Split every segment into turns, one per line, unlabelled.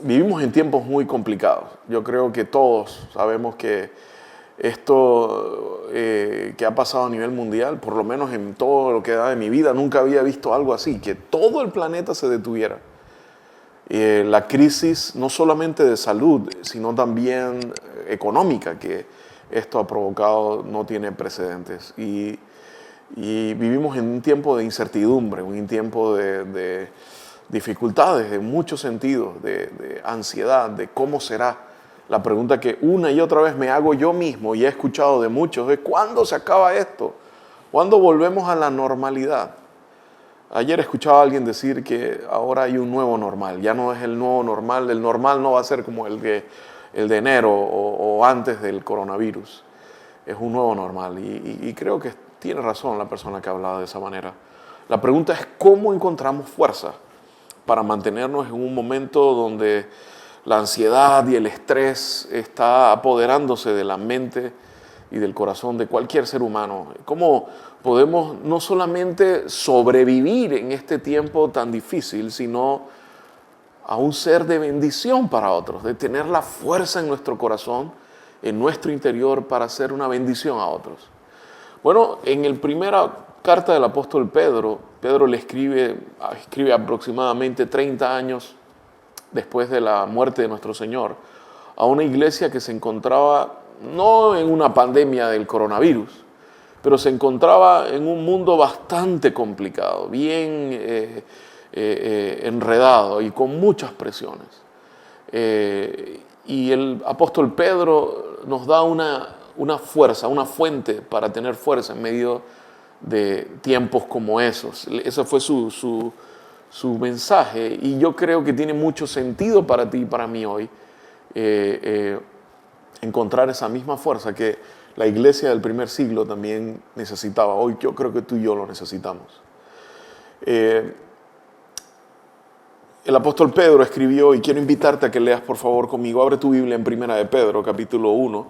Vivimos en tiempos muy complicados. Yo creo que todos sabemos que esto que ha pasado a nivel mundial, por lo menos en todo lo que da de mi vida, nunca había visto algo así, que todo el planeta se detuviera. La crisis no solamente de salud, sino también económica que esto ha provocado no tiene precedentes. Y vivimos en un tiempo de incertidumbre, un tiempo de dificultades en muchos sentidos, de ansiedad, de cómo será. La pregunta que una y otra vez me hago yo mismo y he escuchado de muchos es ¿cuándo se acaba esto? ¿Cuándo volvemos a la normalidad? Ayer escuchaba a alguien decir que ahora hay un nuevo normal, ya no es el nuevo normal, el normal no va a ser como el de enero o antes del coronavirus, es un nuevo normal y creo que tiene razón la persona que ha hablado de esa manera. La pregunta es cómo encontramos fuerza para mantenernos en un momento donde la ansiedad y el estrés está apoderándose de la mente y del corazón de cualquier ser humano. ¿Cómo podemos no solamente sobrevivir en este tiempo tan difícil, sino a un ser de bendición para otros, de tener la fuerza en nuestro corazón, en nuestro interior para ser una bendición a otros? Bueno, en la primera carta del apóstol Pedro, Pedro le escribe aproximadamente 30 años después de la muerte de nuestro Señor, a una iglesia que se encontraba no en una pandemia del coronavirus, pero se encontraba en un mundo bastante complicado, bien enredado y con muchas presiones. Y el apóstol Pedro nos da una fuerza, una fuente para tener fuerza en medio de tiempos como esos. Ese fue su mensaje y yo creo que tiene mucho sentido para ti y para mí hoy encontrar esa misma fuerza que la iglesia del primer siglo también necesitaba. Hoy yo creo que tú y yo lo necesitamos. El apóstol Pedro escribió, y quiero invitarte a que leas por favor conmigo, abre tu Biblia en Primera de Pedro, capítulo 1,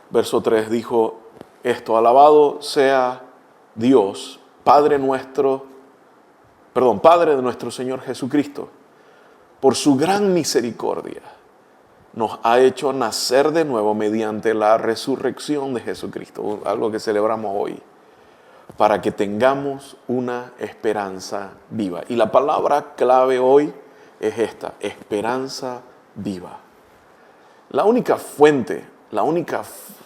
verso 3, dijo esto: alabado sea Dios, Padre de nuestro Señor Jesucristo, por su gran misericordia, nos ha hecho nacer de nuevo mediante la resurrección de Jesucristo, algo que celebramos hoy, para que tengamos una esperanza viva. Y la palabra clave hoy es esta: esperanza viva. La única fuente, la única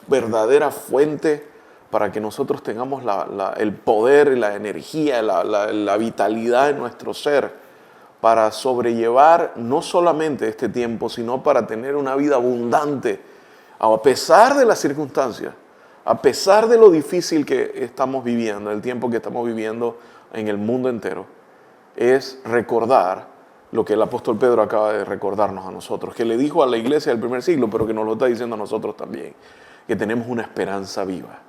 verdadera fuente para que nosotros tengamos el poder, la energía, la vitalidad en nuestro ser, para sobrellevar no solamente este tiempo, sino para tener una vida abundante, a pesar de las circunstancias, a pesar de lo difícil que estamos viviendo, el tiempo que estamos viviendo en el mundo entero, es recordar lo que el apóstol Pedro acaba de recordarnos a nosotros, que le dijo a la iglesia del primer siglo, pero que nos lo está diciendo a nosotros también, que tenemos una esperanza viva.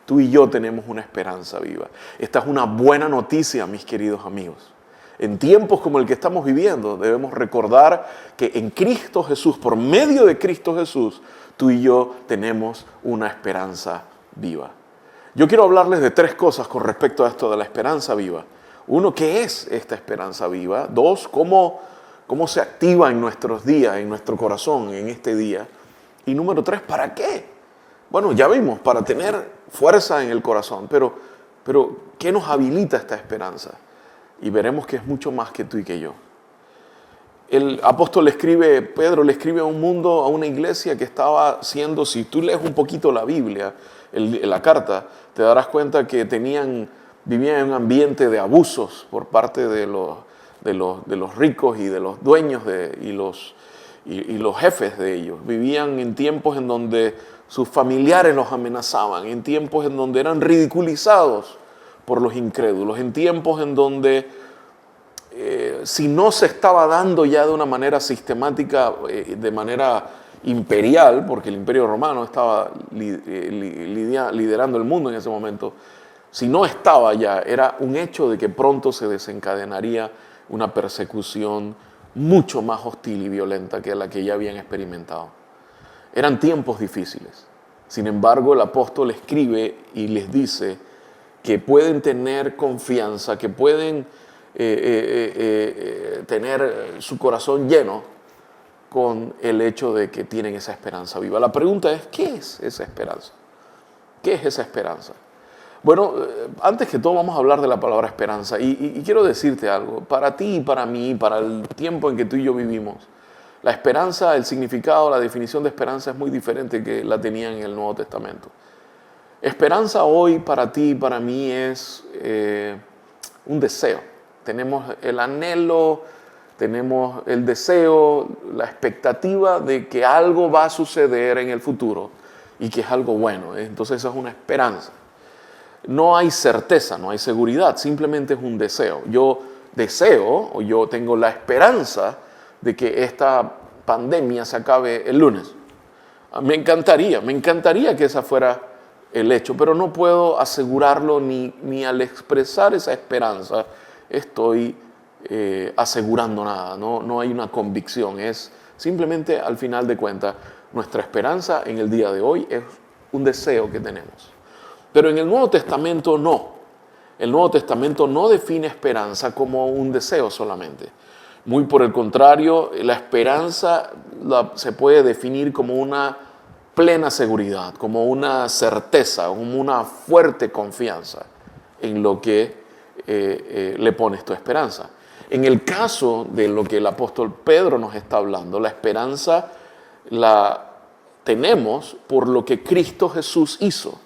Tú y yo tenemos una esperanza viva. Esta es una buena noticia, mis queridos amigos. En tiempos como el que estamos viviendo, debemos recordar que en Cristo Jesús, por medio de Cristo Jesús, tú y yo tenemos una esperanza viva. Yo quiero hablarles de 3 cosas con respecto a esto de la esperanza viva. 1, ¿qué es esta esperanza viva? 2, ¿cómo se activa en nuestros días, en nuestro corazón, en este día? Y número 3, ¿para qué? Bueno, ya vimos, para tener fuerza en el corazón, pero ¿qué nos habilita esta esperanza? Y veremos que es mucho más que tú y que yo. El apóstol Pedro le escribe a un mundo, a una iglesia que estaba siendo, si tú lees un poquito la Biblia, la carta, te darás cuenta que vivían en un ambiente de abusos por parte de los ricos y de los dueños y los jefes de ellos. Vivían en tiempos en donde sus familiares los amenazaban, en tiempos en donde eran ridiculizados por los incrédulos, en tiempos en donde si no se estaba dando ya de una manera sistemática, de manera imperial, porque el Imperio Romano estaba liderando el mundo en ese momento, si no estaba ya, era un hecho de que pronto se desencadenaría una persecución mucho más hostil y violenta que la que ya habían experimentado. Eran tiempos difíciles. Sin embargo, el apóstol escribe y les dice que pueden tener confianza, que pueden tener su corazón lleno con el hecho de que tienen esa esperanza viva. La pregunta es, ¿qué es esa esperanza? ¿Qué es esa esperanza? Bueno, antes que todo vamos a hablar de la palabra esperanza y quiero decirte algo. Para ti y para mí, para el tiempo en que tú y yo vivimos, la esperanza, el significado, la definición de esperanza es muy diferente que la tenía en el Nuevo Testamento. Esperanza hoy para ti y para mí es un deseo. Tenemos el anhelo, tenemos el deseo, la expectativa de que algo va a suceder en el futuro y que es algo bueno. Entonces eso es una esperanza. No hay certeza, no hay seguridad, simplemente es un deseo. Yo deseo o yo tengo la esperanza de que esta pandemia se acabe el lunes. Me encantaría que esa fuera el hecho, pero no puedo asegurarlo ni al expresar esa esperanza estoy asegurando nada, no hay una convicción, es simplemente al final de cuentas nuestra esperanza en el día de hoy es un deseo que tenemos. Pero en el Nuevo Testamento no. El Nuevo Testamento no define esperanza como un deseo solamente. Muy por el contrario, la esperanza se puede definir como una plena seguridad, como una certeza, como una fuerte confianza en lo que le pones tu esperanza. En el caso de lo que el apóstol Pedro nos está hablando, la esperanza la tenemos por lo que Cristo Jesús hizo.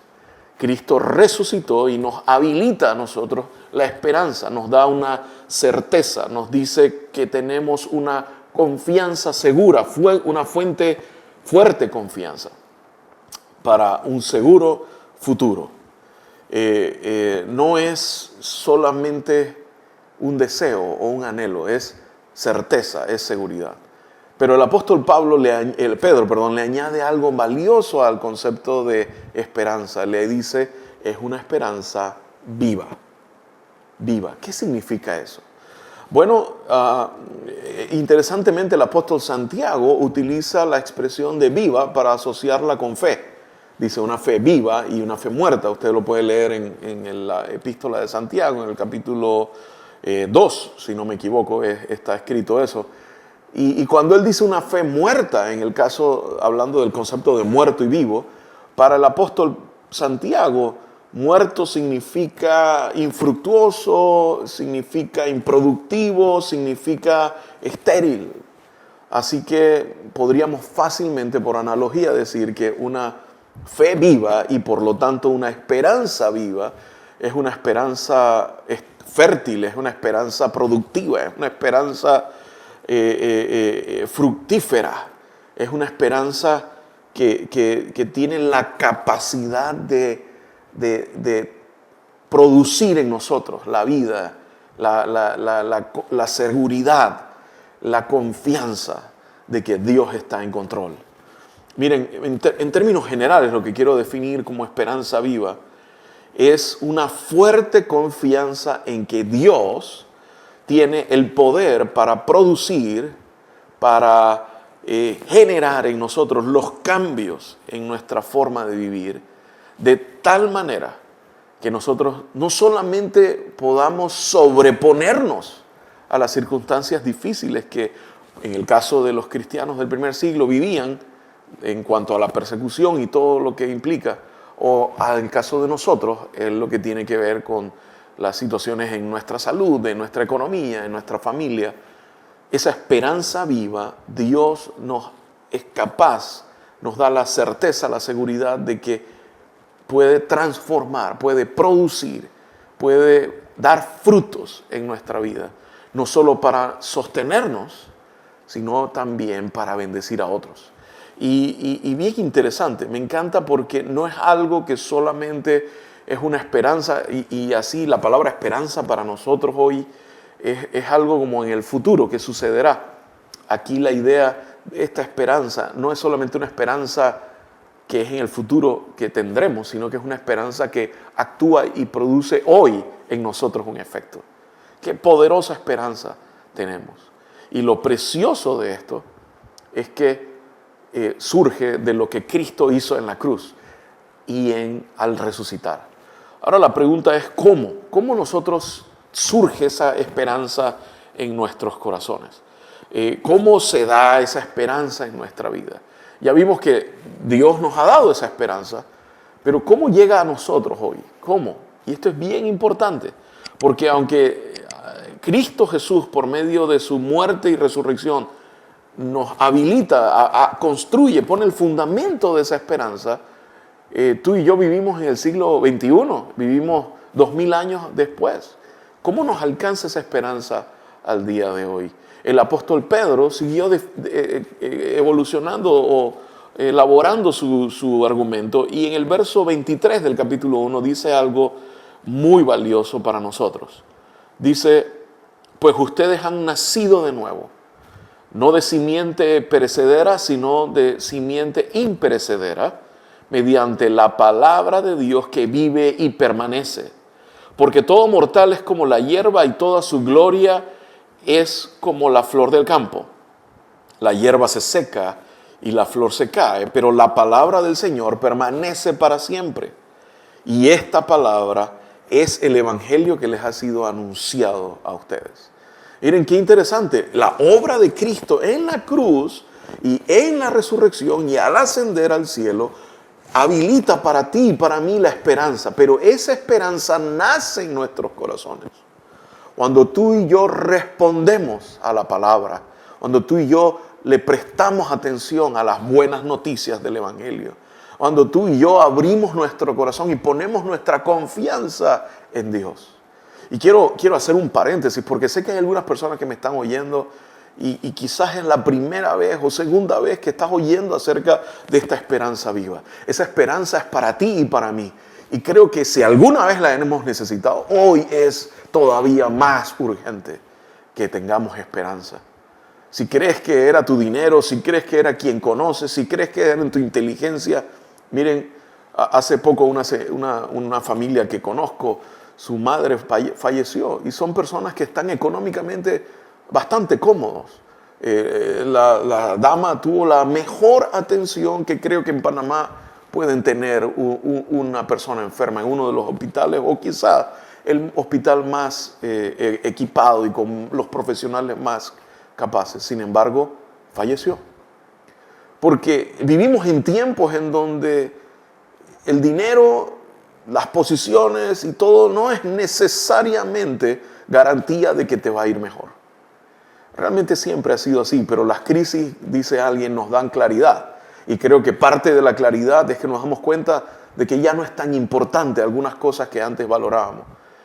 Cristo resucitó y nos habilita a nosotros la esperanza, nos da una certeza, nos dice que tenemos una confianza segura, una fuente fuerte confianza para un seguro futuro. No es solamente un deseo o un anhelo, es certeza, es seguridad. Pero el apóstol Pedro le añade algo valioso al concepto de esperanza. Le dice, es una esperanza viva. Viva. ¿Qué significa eso? Bueno, interesantemente el apóstol Santiago utiliza la expresión de viva para asociarla con fe. Dice una fe viva y una fe muerta. Usted lo puede leer en la epístola de Santiago, en el capítulo 2, si no me equivoco, está escrito eso. Y cuando él dice una fe muerta, en el caso, hablando del concepto de muerto y vivo, para el apóstol Santiago, muerto significa infructuoso, significa improductivo, significa estéril. Así que podríamos fácilmente, por analogía, decir que una fe viva y por lo tanto una esperanza viva es una esperanza fértil, es una esperanza productiva, es una esperanza fructífera, es una esperanza que tiene la capacidad de producir en nosotros la vida, la seguridad, la confianza de que Dios está en control. Miren, en términos generales lo que quiero definir como esperanza viva es una fuerte confianza en que Dios tiene el poder para producir, para generar en nosotros los cambios en nuestra forma de vivir, de tal manera que nosotros no solamente podamos sobreponernos a las circunstancias difíciles que en el caso de los cristianos del primer siglo vivían en cuanto a la persecución y todo lo que implica, o en el caso de nosotros, es lo que tiene que ver con las situaciones en nuestra salud, en nuestra economía, en nuestra familia. Esa esperanza viva, Dios es capaz, nos da la certeza, la seguridad de que puede transformar, puede producir, puede dar frutos en nuestra vida. No solo para sostenernos, sino también para bendecir a otros. Y bien interesante, me encanta porque no es algo que solamente es una esperanza y así la palabra esperanza para nosotros hoy es algo como en el futuro que sucederá. Aquí la idea de esta esperanza no es solamente una esperanza que es en el futuro que tendremos, sino que es una esperanza que actúa y produce hoy en nosotros un efecto. Qué poderosa esperanza tenemos. Y lo precioso de esto es que surge de lo que Cristo hizo en la cruz y al resucitar. Ahora la pregunta es ¿cómo? ¿Cómo nosotros surge esa esperanza en nuestros corazones? ¿Cómo se da esa esperanza en nuestra vida? Ya vimos que Dios nos ha dado esa esperanza, pero ¿cómo llega a nosotros hoy? ¿Cómo? Y esto es bien importante, porque aunque Cristo Jesús, por medio de su muerte y resurrección, nos habilita, construye, pone el fundamento de esa esperanza, tú y yo vivimos en el siglo XXI, vivimos 2000 años después. ¿Cómo nos alcanza esa esperanza al día de hoy? El apóstol Pedro siguió evolucionando o elaborando su argumento, y en el verso 23 del capítulo 1 dice algo muy valioso para nosotros. Dice, pues ustedes han nacido de nuevo, no de simiente perecedera, sino de simiente imperecedera, mediante la palabra de Dios que vive y permanece. Porque todo mortal es como la hierba y toda su gloria es como la flor del campo. La hierba se seca y la flor se cae, pero la palabra del Señor permanece para siempre. Y esta palabra es el evangelio que les ha sido anunciado a ustedes. Miren qué interesante, la obra de Cristo en la cruz y en la resurrección y al ascender al cielo habilita para ti y para mí la esperanza, pero esa esperanza nace en nuestros corazones. Cuando tú y yo respondemos a la palabra, cuando tú y yo le prestamos atención a las buenas noticias del evangelio, cuando tú y yo abrimos nuestro corazón y ponemos nuestra confianza en Dios. Y quiero hacer un paréntesis, porque sé que hay algunas personas que me están oyendo y quizás es la primera vez o segunda vez que estás oyendo acerca de esta esperanza viva. Esa esperanza es para ti y para mí. Y creo que si alguna vez la hemos necesitado, hoy es todavía más urgente que tengamos esperanza. Si crees que era tu dinero, si crees que era quien conoces, si crees que era en tu inteligencia. Miren, hace poco una familia que conozco, su madre falleció y son personas que están económicamente bastante cómodos. La dama tuvo la mejor atención que creo que en Panamá pueden tener una persona enferma en uno de los hospitales, o quizá el hospital más equipado y con los profesionales más capaces. Sin embargo, falleció. Porque vivimos en tiempos en donde el dinero, las posiciones y todo no es necesariamente garantía de que te va a ir mejor. Realmente siempre ha sido así, pero las crisis, dice alguien, nos dan claridad. Y creo que parte de la claridad es que nos damos cuenta de que ya no es tan importante algunas cosas que antes valorábamos.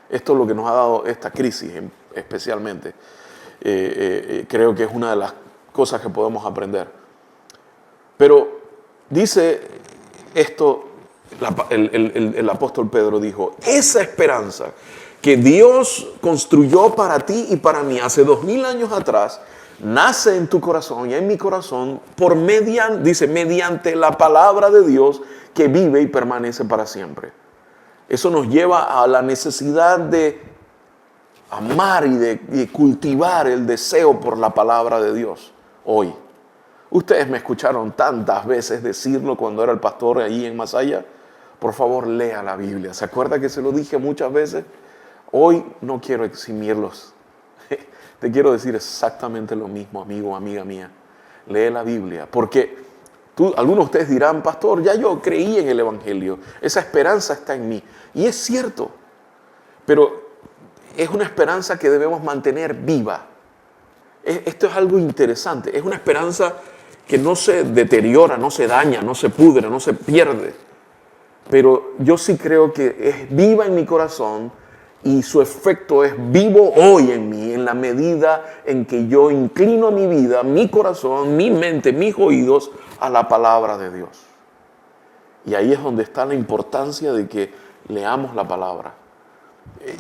Esto es lo que nos ha dado esta crisis especialmente. Creo que es una de las cosas que podemos aprender. Pero dice esto, el apóstol Pedro dijo, esa esperanza que Dios construyó para ti y para mí hace 2000 años atrás, nace en tu corazón y en mi corazón mediante la palabra de Dios que vive y permanece para siempre. Eso nos lleva a la necesidad de amar y de cultivar el deseo por la palabra de Dios hoy. Ustedes me escucharon tantas veces decirlo cuando era el pastor ahí en Masaya. Por favor, lea la Biblia. ¿Se acuerda que se lo dije muchas veces? Hoy no quiero eximirlos. Te quiero decir exactamente lo mismo, amigo, amiga mía. Lee la Biblia, porque algunos de ustedes dirán, pastor, ya yo creí en el Evangelio. Esa esperanza está en mí. Y es cierto, pero es una esperanza que debemos mantener viva. Esto es algo interesante. Es una esperanza que no se deteriora, no se daña, no se pudre, no se pierde. Pero yo sí creo que es viva en mi corazón y su efecto es vivo hoy en mí, en la medida en que yo inclino mi vida, mi corazón, mi mente, mis oídos a la palabra de Dios. Y ahí es donde está la importancia de que leamos la palabra.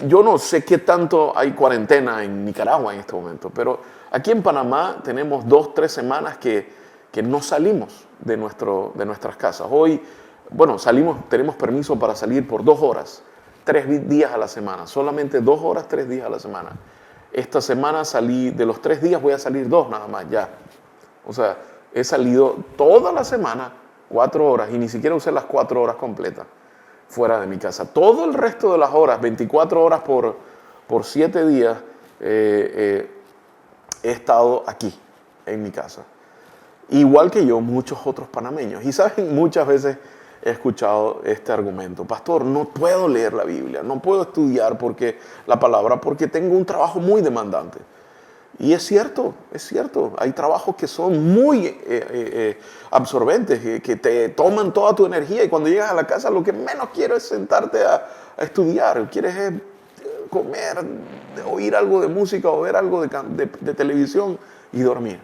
Yo no sé qué tanto hay cuarentena en Nicaragua en este momento, pero aquí en Panamá tenemos 2-3 semanas que no salimos de nuestras casas. Hoy, tenemos permiso para salir por 2 horas, 3 días a la semana, solamente 2 horas, 3 días a la semana. Esta semana salí, de los 3 días voy a salir 2 nada más ya. O sea, he salido toda la semana 4 horas y ni siquiera usé las 4 horas completas fuera de mi casa. Todo el resto de las horas, 24 horas por 7 días, he estado aquí. en mi casa. Igual que yo, muchos otros panameños. Y saben, muchas veces he escuchado este argumento: pastor, no puedo leer la Biblia, no puedo estudiar la palabra porque tengo un trabajo muy demandante. Y es cierto, hay trabajos que son muy absorbentes, que te toman toda tu energía, y cuando llegas a la casa lo que menos quieres es sentarte a estudiar, quieres comer, oír algo de música o ver algo de televisión y dormir.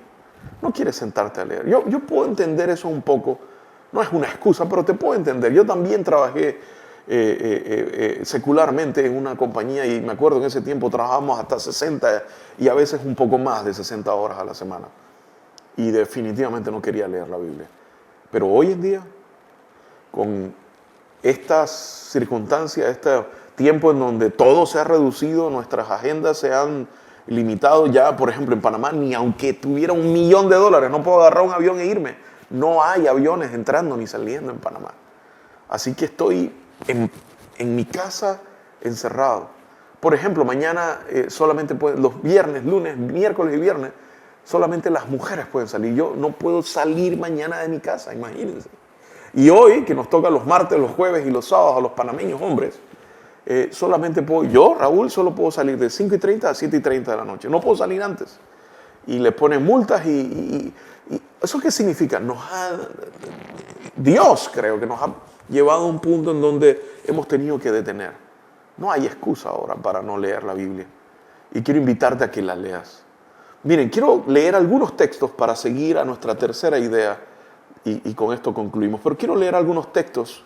No quieres sentarte a leer. Yo puedo entender eso un poco, no es una excusa, pero te puedo entender. Yo también trabajé secularmente en una compañía, y me acuerdo en ese tiempo trabajábamos hasta 60 y a veces un poco más de 60 horas a la semana, y definitivamente no quería leer la Biblia. Pero hoy en día, con estas circunstancias, este tiempo en donde todo se ha reducido, nuestras agendas se han limitado, ya por ejemplo en Panamá, ni aunque tuviera $1 millón, no puedo agarrar un avión e irme. No hay aviones entrando ni saliendo en Panamá. Así que estoy en mi casa encerrado. Por ejemplo, mañana solamente los viernes, lunes, miércoles y viernes, solamente las mujeres pueden salir. Yo no puedo salir mañana de mi casa, imagínense. Y hoy, que nos toca los martes, los jueves y los sábados a los panameños hombres, solamente yo, Raúl, solo puedo salir de 5:30 a 7:30 de la noche. No puedo salir antes. Y le ponen multas y ¿eso qué significa? Dios creo que nos ha llevado a un punto en donde hemos tenido que detener. No hay excusa ahora para no leer la Biblia. Y quiero invitarte a que la leas. Miren, quiero leer algunos textos para seguir a nuestra tercera idea, y con esto concluimos. Pero quiero leer algunos textos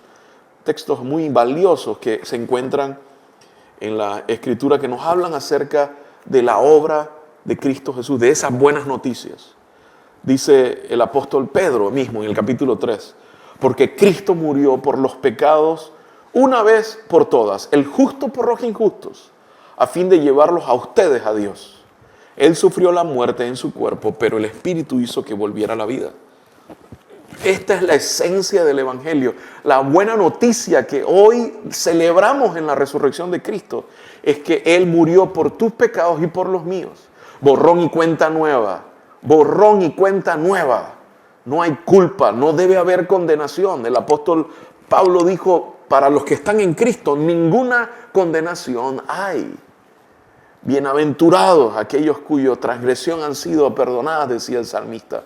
muy valiosos que se encuentran en la Escritura, que nos hablan acerca de la obra de Cristo Jesús, de esas buenas noticias. Dice el apóstol Pedro mismo en el capítulo 3, porque Cristo murió por los pecados una vez por todas, el justo por los injustos, a fin de llevarlos a ustedes a Dios. Él sufrió la muerte en su cuerpo, pero el Espíritu hizo que volviera a la vida. Esta es la esencia del Evangelio. La buena noticia que hoy celebramos en la resurrección de Cristo es que Él murió por tus pecados y por los míos. Borrón y cuenta nueva. Borrón y cuenta nueva. No hay culpa, no debe haber condenación. El apóstol Pablo dijo: para los que están en Cristo, ninguna condenación hay. Bienaventurados aquellos cuya transgresión han sido perdonadas, decía el salmista.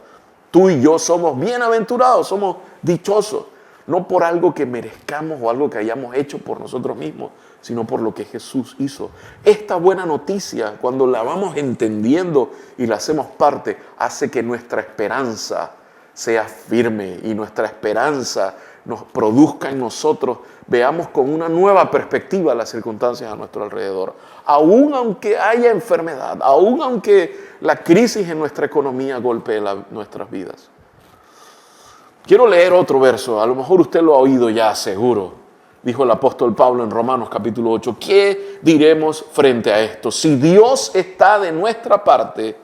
Tú y yo somos bienaventurados, somos dichosos, no por algo que merezcamos o algo que hayamos hecho por nosotros mismos, sino por lo que Jesús hizo. Esta buena noticia, cuando la vamos entendiendo y la hacemos parte, hace que nuestra esperanza sea firme y nuestra esperanza nos produzca en nosotros, veamos con una nueva perspectiva las circunstancias a nuestro alrededor. Aún aunque haya enfermedad, aún aunque la crisis en nuestra economía golpee nuestras vidas. Quiero leer otro verso, a lo mejor usted lo ha oído ya seguro. Dijo el apóstol Pablo en Romanos capítulo 8, ¿qué diremos frente a esto? Si Dios está de nuestra parte,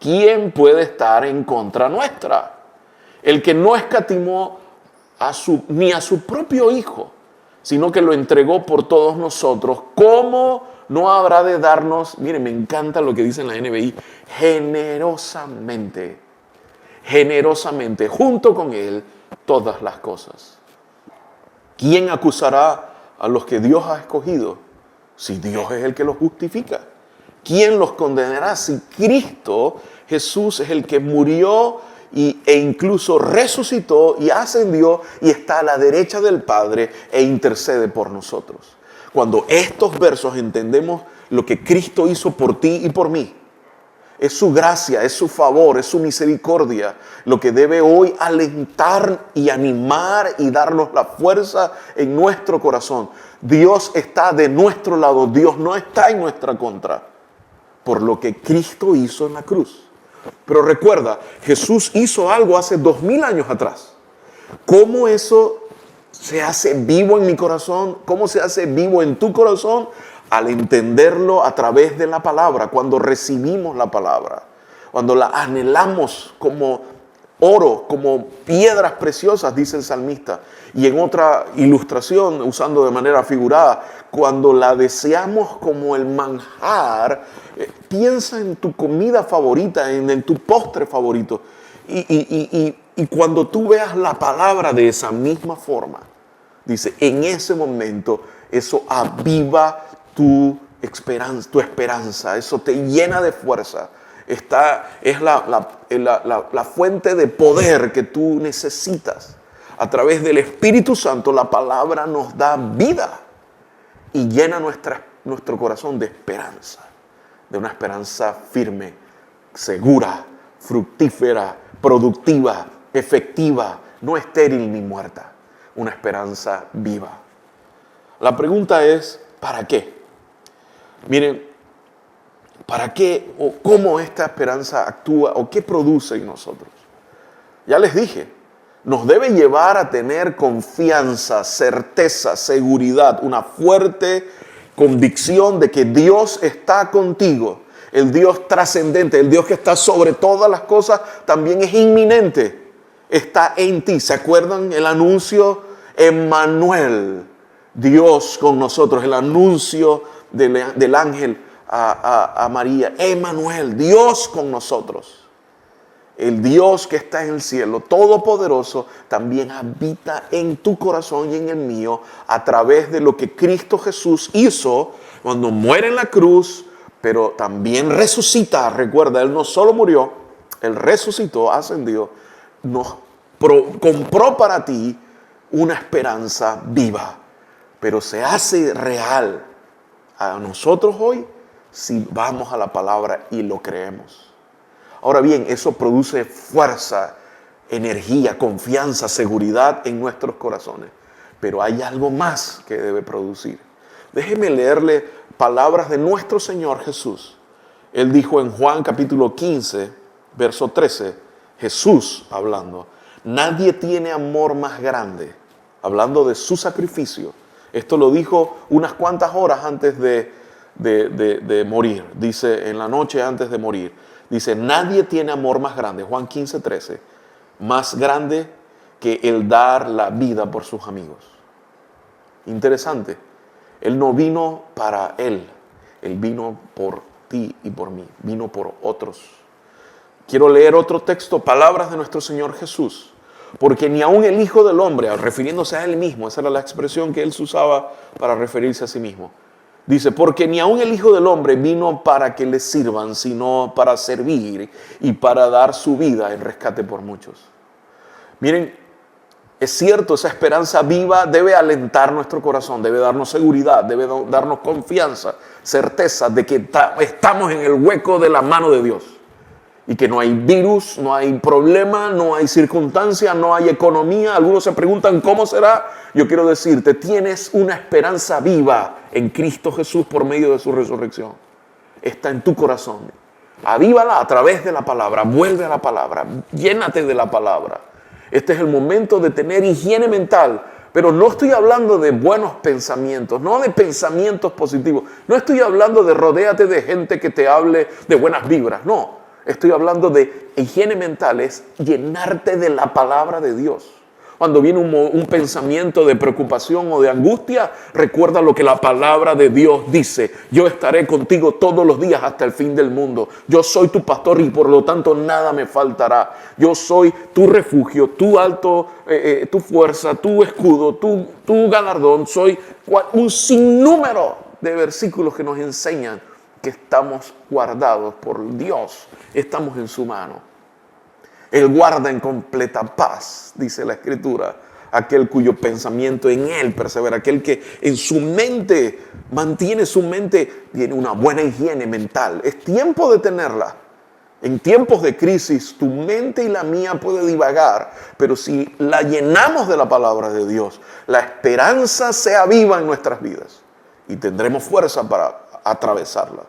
¿quién puede estar en contra nuestra? El que no escatimó ni a su propio Hijo, sino que lo entregó por todos nosotros, ¿cómo no habrá de darnos? Miren, me encanta lo que dice en la NBI, generosamente, junto con Él, todas las cosas. ¿Quién acusará a los que Dios ha escogido? Si Dios es el que los justifica. ¿Quién los condenará si Cristo Jesús es el que murió e incluso resucitó y ascendió y está a la derecha del Padre e intercede por nosotros? Cuando estos versos entendemos lo que Cristo hizo por ti y por mí, es su gracia, es su favor, es su misericordia lo que debe hoy alentar y animar y darnos la fuerza en nuestro corazón. Dios está de nuestro lado, Dios no está en nuestra contra, por lo que Cristo hizo en la cruz. Pero recuerda, Jesús hizo algo hace 2000 años atrás. ¿Cómo eso se hace vivo en mi corazón? ¿Cómo se hace vivo en tu corazón? Al entenderlo a través de la palabra, cuando recibimos la palabra, cuando la anhelamos como oro, como piedras preciosas, dice el salmista. Y en otra ilustración, usando de manera figurada, cuando la deseamos como el manjar, piensa en tu comida favorita, en tu postre favorito. Y cuando tú veas la palabra de esa misma forma, dice, en ese momento eso aviva tu esperanza, eso te llena de fuerza. Es la fuente de poder que tú necesitas. A través del Espíritu Santo la palabra nos da vida y llena nuestro corazón de esperanza, de una esperanza firme, segura, fructífera, productiva, efectiva, no estéril ni muerta, una esperanza viva. La pregunta es, ¿para qué? Miren, ¿para qué o cómo esta esperanza actúa o qué produce en nosotros? Ya les dije, nos debe llevar a tener confianza, certeza, seguridad, una fuerte convicción de que Dios está contigo. El Dios trascendente, el Dios que está sobre todas las cosas, también es inminente. Está en ti. ¿Se acuerdan el anuncio? Emmanuel, Dios con nosotros. El anuncio del ángel a María. Emmanuel, Dios con nosotros. El Dios que está en el cielo, todopoderoso, también habita en tu corazón y en el mío a través de lo que Cristo Jesús hizo cuando muere en la cruz, pero también resucita. Recuerda, Él no solo murió, Él resucitó, ascendió, compró para ti una esperanza viva, pero se hace real a nosotros hoy si vamos a la palabra y lo creemos. Ahora bien, eso produce fuerza, energía, confianza, seguridad en nuestros corazones. Pero hay algo más que debe producir. Déjeme leerle palabras de nuestro Señor Jesús. Él dijo en Juan capítulo 15, verso 13, Jesús hablando, nadie tiene amor más grande, hablando de su sacrificio. Esto lo dijo unas cuantas horas antes de morir, dice en la noche antes de morir. Dice, nadie tiene amor más grande, Juan 15, 13, más grande que el dar la vida por sus amigos. Interesante. Él no vino para Él vino por ti y por mí, vino por otros. Quiero leer otro texto, palabras de nuestro Señor Jesús. Porque ni aun el Hijo del Hombre, refiriéndose a Él mismo, esa era la expresión que Él usaba para referirse a sí mismo. Dice, porque ni aun el Hijo del Hombre vino para que le sirvan, sino para servir y para dar su vida en rescate por muchos. Miren, es cierto, esa esperanza viva debe alentar nuestro corazón, debe darnos seguridad, debe darnos confianza, certeza de que estamos en el hueco de la mano de Dios. Y que no hay virus, no hay problema, no hay circunstancia, no hay economía. Algunos se preguntan cómo será. Yo quiero decirte, tienes una esperanza viva en Cristo Jesús por medio de su resurrección. Está en tu corazón. Avívala a través de la palabra, vuelve a la palabra, llénate de la palabra. Este es el momento de tener higiene mental. Pero no estoy hablando de buenos pensamientos, no de pensamientos positivos. No estoy hablando de rodéate de gente que te hable de buenas vibras, no. Estoy hablando de higiene mental, es llenarte de la palabra de Dios. Cuando viene un pensamiento de preocupación o de angustia, recuerda lo que la palabra de Dios dice. Yo estaré contigo todos los días hasta el fin del mundo. Yo soy tu pastor y por lo tanto nada me faltará. Yo soy tu refugio, tu fuerza, tu escudo, tu galardón. Soy un sinnúmero de versículos que nos enseñan que estamos guardados por Dios, estamos en su mano. Él guarda en completa paz, dice la Escritura, aquel cuyo pensamiento en Él persevera, aquel que en su mente, mantiene su mente, tiene una buena higiene mental. Es tiempo de tenerla. En tiempos de crisis, tu mente y la mía puede divagar, pero si la llenamos de la palabra de Dios, la esperanza se aviva en nuestras vidas y tendremos fuerza para atravesarla.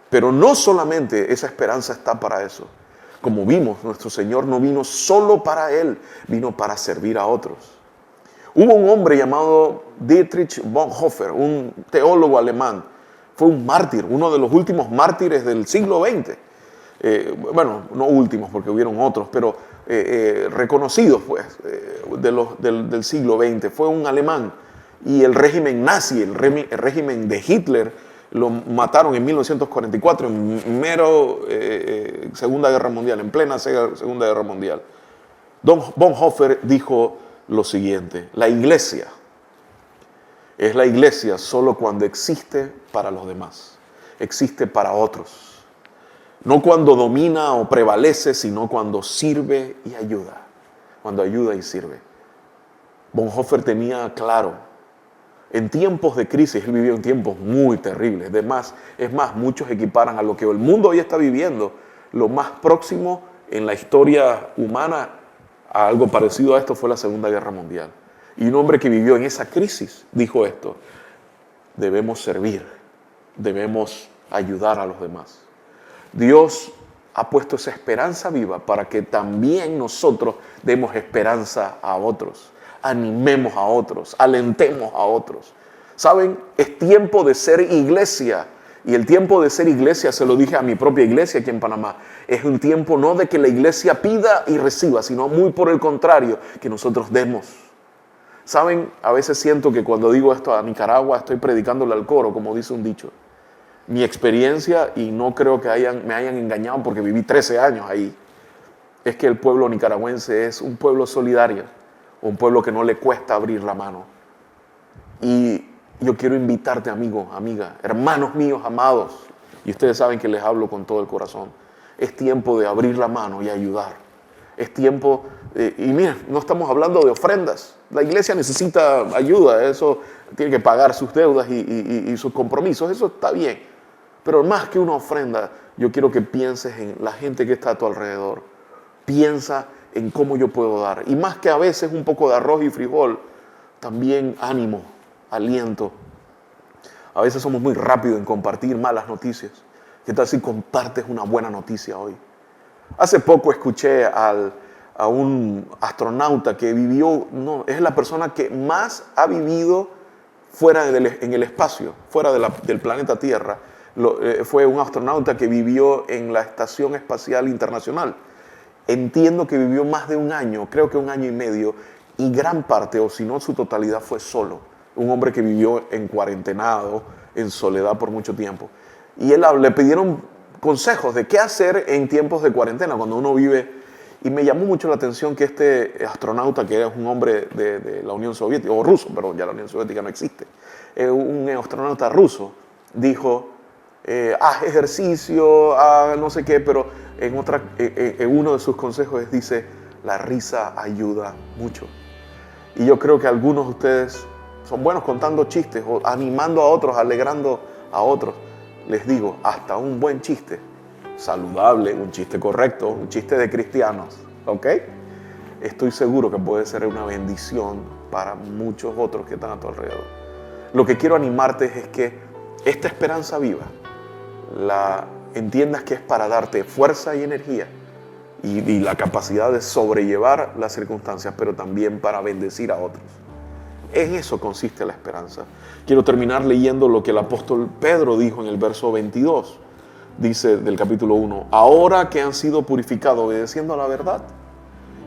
Pero no solamente esa esperanza está para eso. Como vimos, nuestro Señor no vino solo para Él, vino para servir a otros. Hubo un hombre llamado Dietrich Bonhoeffer, un teólogo alemán. Fue un mártir, uno de los últimos mártires del siglo XX. Bueno, no últimos porque hubieron otros, pero reconocidos pues, del siglo XX. Fue un alemán. Y el régimen nazi, el régimen de Hitler, Lo mataron en 1944, en mero Segunda Guerra Mundial, en plena Segunda Guerra Mundial. Bonhoeffer dijo lo siguiente: la iglesia es la iglesia solo cuando existe para los demás, existe para otros. No cuando domina o prevalece, sino cuando sirve y ayuda. Cuando ayuda y sirve. Bonhoeffer tenía claro, en tiempos de crisis, él vivió en tiempos muy terribles. Es más, muchos equiparan a lo que el mundo hoy está viviendo, lo más próximo en la historia humana a algo parecido a esto fue la Segunda Guerra Mundial. Y un hombre que vivió en esa crisis dijo esto: debemos servir, debemos ayudar a los demás. Dios ha puesto esa esperanza viva para que también nosotros demos esperanza a otros, animemos a otros, alentemos a otros. ¿Saben? Es tiempo de ser iglesia. Y el tiempo de ser iglesia, se lo dije a mi propia iglesia aquí en Panamá, es un tiempo no de que la iglesia pida y reciba, sino muy por el contrario, que nosotros demos. ¿Saben? A veces siento que cuando digo esto a Nicaragua estoy predicándole al coro, como dice un dicho. Mi experiencia, y no creo que me hayan engañado porque viví 13 años ahí, es que el pueblo nicaragüense es un pueblo solidario, un pueblo que no le cuesta abrir la mano. Y yo quiero invitarte, amigo, amiga, hermanos míos amados, y ustedes saben que les hablo con todo el corazón. Es tiempo de abrir la mano y ayudar. Es tiempo, y miren, no estamos hablando de ofrendas. La iglesia necesita ayuda, eso tiene que pagar sus deudas y sus compromisos, eso está bien. Pero más que una ofrenda, yo quiero que pienses en la gente que está a tu alrededor. Piensa en cómo yo puedo dar. Y más que a veces un poco de arroz y frijol, también ánimo, aliento. A veces somos muy rápidos en compartir malas noticias. ¿Qué tal si compartes una buena noticia hoy? Hace poco escuché a un astronauta que vivió, es la persona que más ha vivido en el espacio, fuera del planeta Tierra. Fue un astronauta que vivió en la Estación Espacial Internacional. Entiendo que vivió más de un año, creo que un año y medio, y gran parte, o si no su totalidad, fue solo. Un hombre que vivió en cuarentenado, en soledad por mucho tiempo. Y le pidieron consejos de qué hacer en tiempos de cuarentena, cuando uno vive. Y me llamó mucho la atención que este astronauta, que es un hombre de la Unión Soviética, o ruso, pero ya la Unión Soviética no existe, un astronauta ruso, dijo, haz ejercicio, no sé qué, pero en uno de sus consejos dice, la risa ayuda mucho. Y yo creo que algunos de ustedes son buenos contando chistes o animando a otros, alegrando a otros. Les digo, hasta un buen chiste, saludable, un chiste correcto, un chiste de cristianos, ¿ok? Estoy seguro que puede ser una bendición para muchos otros que están a tu alrededor. Lo que quiero animarte es que esta esperanza viva la entiendas que es para darte fuerza y energía y la capacidad de sobrellevar las circunstancias, pero también para bendecir a otros. En eso consiste la esperanza. Quiero terminar leyendo lo que el apóstol Pedro dijo en el verso 22. Dice del capítulo 1, ahora que han sido purificados obedeciendo a la verdad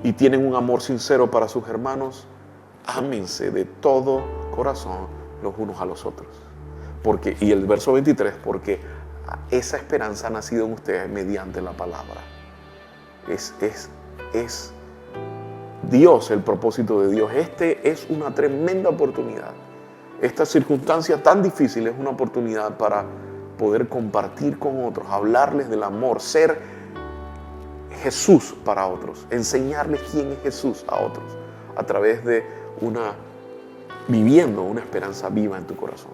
y tienen un amor sincero para sus hermanos, ámense de todo corazón los unos a los otros. Y el verso 23, porque esa esperanza ha nacido en ustedes mediante la palabra. Es Dios el propósito de Dios. Este es una tremenda oportunidad. Esta circunstancia tan difícil es una oportunidad para poder compartir con otros, hablarles del amor, ser Jesús para otros, enseñarles quién es Jesús a otros, a través de viviendo una esperanza viva en tu corazón.